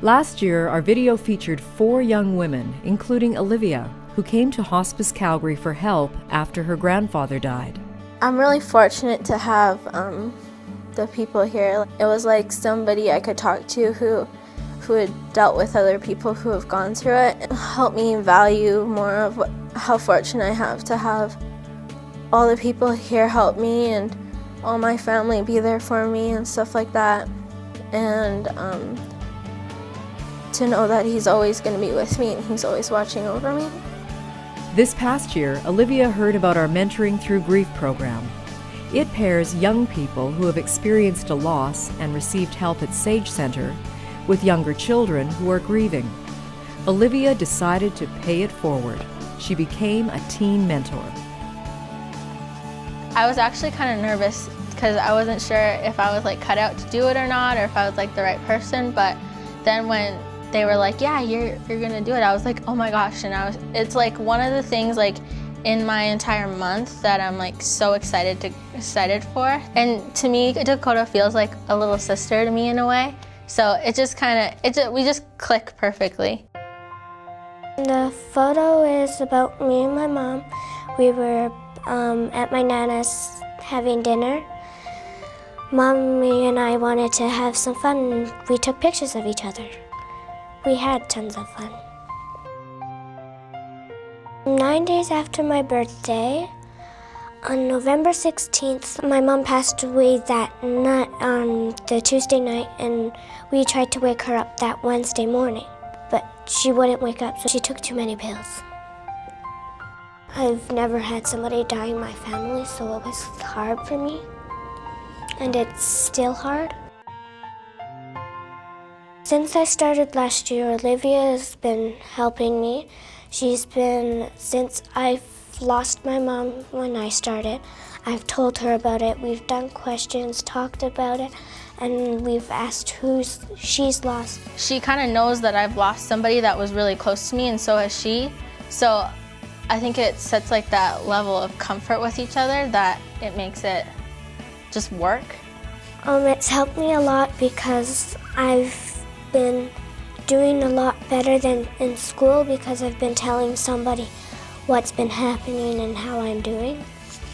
Last year, our video featured 4 young women, including Olivia, who came to Hospice Calgary for help after her grandfather died. I'm really fortunate to have the people here. It was like somebody I could talk to who had dealt with other people who have gone through it. It helped me value more of how fortunate I have to have all the people here help me and all my family be there for me and stuff like that. And to know that he's always going to be with me and he's always watching over me. This past year, Olivia heard about our Mentoring Through Grief program. It pairs young people who have experienced a loss and received help at Sage Center with younger children who are grieving. Olivia decided to pay it forward. She became a teen mentor. I was actually kind of nervous because I wasn't sure if I was like cut out to do it or not, or if I was like the right person. But then when they were like, yeah, you're gonna do it, I was like, oh my gosh. And it's like one of the things like in my entire month that I'm like so excited for. And to me, Dakota feels like a little sister to me in a way. So it just we just click perfectly. The photo is about me and my mom. We were at my Nana's having dinner. Mommy and I wanted to have some fun, and we took pictures of each other. We had tons of fun. 9 days after my birthday, on November 16th, my mom passed away that night, on the Tuesday night, and we tried to wake her up that Wednesday morning, but she wouldn't wake up, so she took too many pills. I've never had somebody die in my family, so it was hard for me, and it's still hard. Since I started last year, Olivia has been helping me. Since I've lost my mom when I started, I've told her about it. We've done questions, talked about it, and we've asked who she's lost. She kind of knows that I've lost somebody that was really close to me, and so has she. So I think it sets like that level of comfort with each other that it makes it just work. It's helped me a lot because I've been doing a lot better than in school because I've been telling somebody what's been happening and how I'm doing.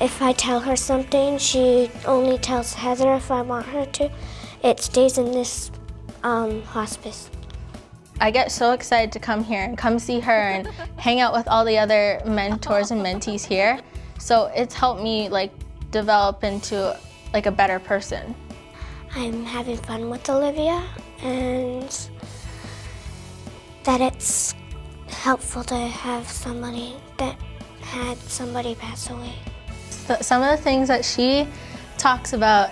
If I tell her something, she only tells Heather if I want her to. It stays in this hospice. I get so excited to come here and come see her and hang out with all the other mentors and mentees here. So it's helped me like develop into like a better person. I'm having fun with Olivia, and that it's helpful to have somebody that had somebody pass away. Some of the things that she talks about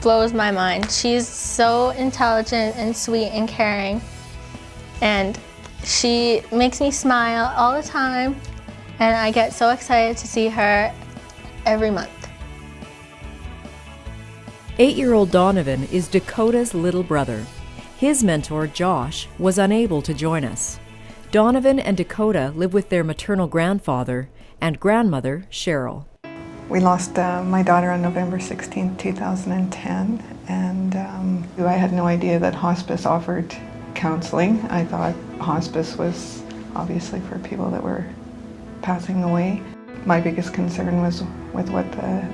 blows my mind. She's so intelligent and sweet and caring, and she makes me smile all the time, and I get so excited to see her every month. 8-year-old Donovan is Dakota's little brother. His mentor, Josh, was unable to join us. Donovan and Dakota live with their maternal grandfather and grandmother, Cheryl. We lost my daughter on November 16, 2010, and I had no idea that hospice offered counseling. I thought hospice was obviously for people that were passing away. My biggest concern was with what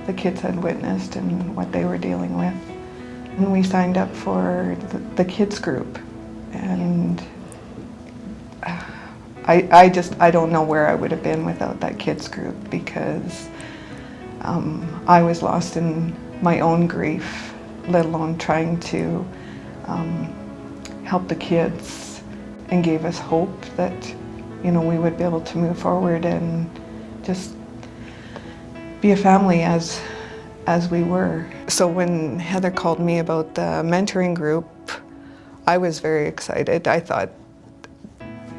the kids had witnessed and what they were dealing with. And we signed up for the kids group, and I don't know where I would have been without that kids group, because I was lost in my own grief, let alone trying to help the kids, and gave us hope that, you know, we would be able to move forward and just be a family as we were. So when Heather called me about the mentoring group, I was very excited. I thought,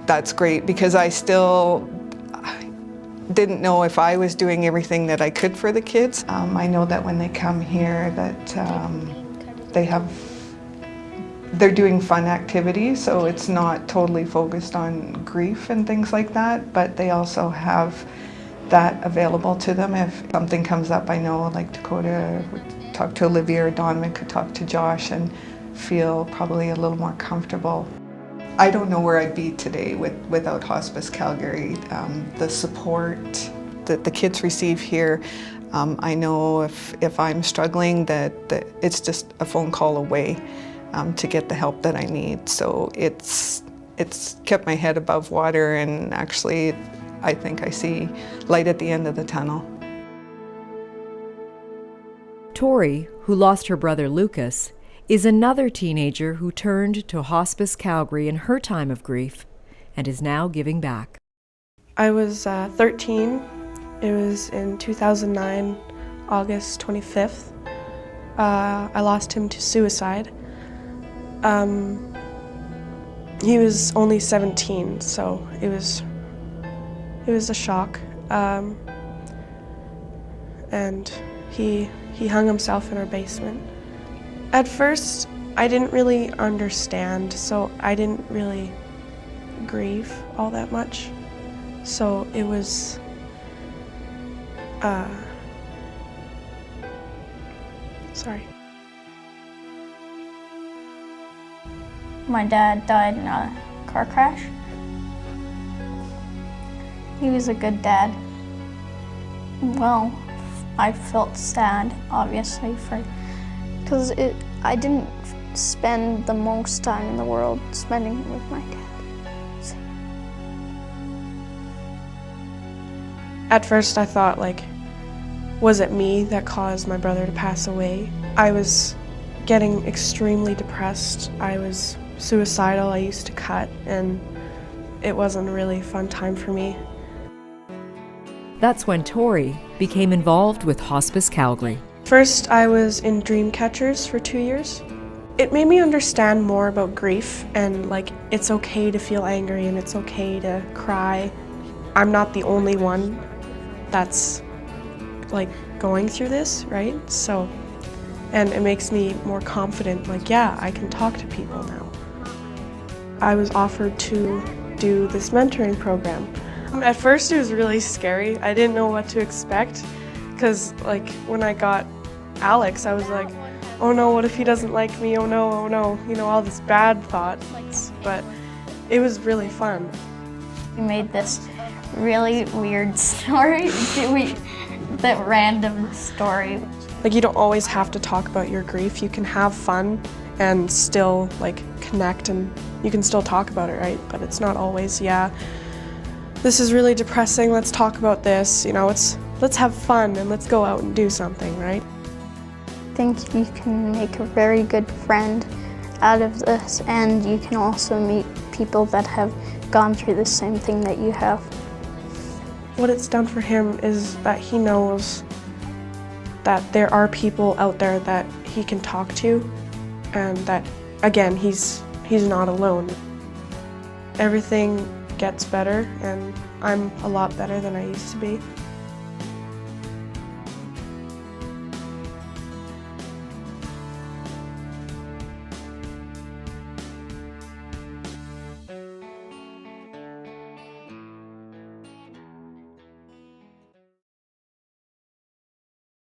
that's great, because I still didn't know if I was doing everything that I could for the kids. I know that when they come here that they're doing fun activities, so it's not totally focused on grief and things like that, but they also have that available to them. If something comes up, I know like Dakota would talk to Olivia, or Donovan could talk to Josh and feel probably a little more comfortable. I don't know where I'd be today without Hospice Calgary. The support that the kids receive here, I know if I'm struggling that it's just a phone call away to get the help that I need. So it's kept my head above water, and actually I think I see light at the end of the tunnel. Tori, who lost her brother Lucas, is another teenager who turned to Hospice Calgary in her time of grief and is now giving back. I was 13. It was in 2009, August 25th. I lost him to suicide. He was only 17, so it was a shock. And he hung himself in our basement. At first, I didn't really understand, so I didn't really grieve all that much. So it was, sorry. My dad died in a car crash. He was a good dad. Well, I felt sad, obviously, because I didn't spend the most time in the world spending it with my dad. So. At first I thought, like, was it me that caused my brother to pass away? I was getting extremely depressed. I was suicidal. I used to cut, and it wasn't a really fun time for me. That's when Tori became involved with Hospice Calgary. First, I was in dream catchers for 2 years. It made me understand more about grief and like it's okay to feel angry and it's okay to cry. I'm not the only one that's like going through this, right? So, and it makes me more confident, like, yeah, I can talk to people now. I was offered to do this mentoring program. At first it was really scary. I didn't know what to expect because like when I got Alex, I was like, oh no, what if he doesn't like me? Oh no, you know, all this bad thoughts, but it was really fun. We made this really weird story, that random story. Like you don't always have to talk about your grief. You can have fun and still like connect, and you can still talk about it, right? But it's not always, yeah, this is really depressing, let's talk about this, you know, let's have fun and let's go out and do something, right? I think you can make a very good friend out of this, and you can also meet people that have gone through the same thing that you have. What it's done for him is that he knows that there are people out there that he can talk to, and that, again, he's not alone. Everything gets better, and I'm a lot better than I used to be.